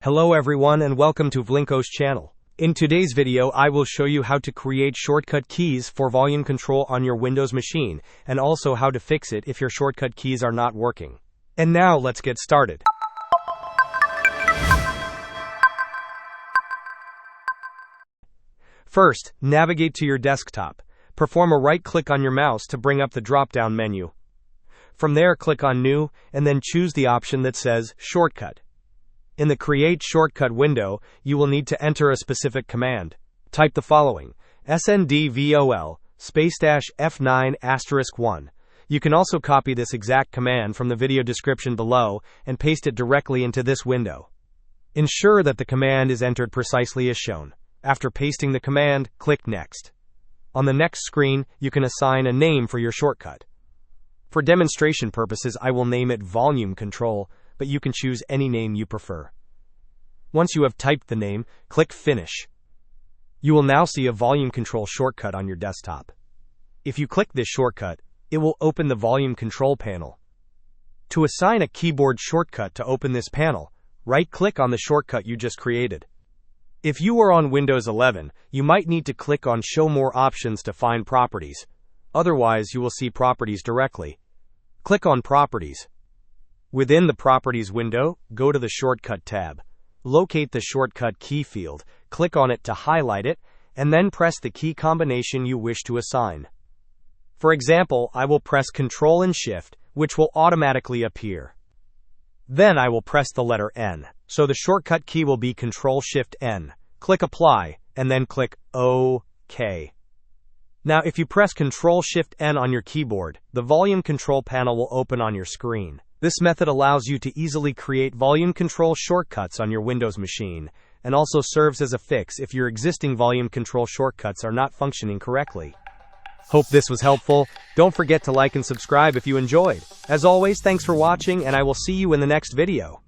Hello everyone and welcome to Vlinko's channel. In today's video I will show you how to create shortcut keys for volume control on your Windows machine, and also how to fix it if your shortcut keys are not working. And now let's get started. First, navigate to your desktop. Perform a right-click on your mouse to bring up the drop-down menu. From there, click on New, and then choose the option that says Shortcut. In the Create Shortcut window, you will need to enter a specific command. Type the following: sndvol *F9*1. You can also copy this exact command from the video description below and paste it directly into this window. Ensure that the command is entered precisely as shown. After pasting the command, click Next. On the next screen, you can assign a name for your shortcut. For demonstration purposes, I will name it Volume Control, but you can choose any name you prefer. Once you have typed the name, click Finish. You will now see a volume control shortcut on your desktop. If you click this shortcut, it will open the volume control panel. To assign a keyboard shortcut to open this panel, right-click on the shortcut you just created. If you are on Windows 11, you might need to click on Show More Options to find Properties. Otherwise, you will see Properties directly. Click on Properties. Within the Properties window, go to the Shortcut tab. Locate the shortcut key field, click on it to highlight it, and then press the key combination you wish to assign. For example, I will press Ctrl and Shift, which will automatically appear. Then I will press the letter N, so the shortcut key will be Ctrl-Shift-N. Click Apply, and then click OK. Now if you press Ctrl-Shift-N on your keyboard, the volume control panel will open on your screen. This method allows you to easily create volume control shortcuts on your Windows machine, and also serves as a fix if your existing volume control shortcuts are not functioning correctly. Hope this was helpful. Don't forget to like and subscribe if you enjoyed. As always, thanks for watching, and I will see you in the next video.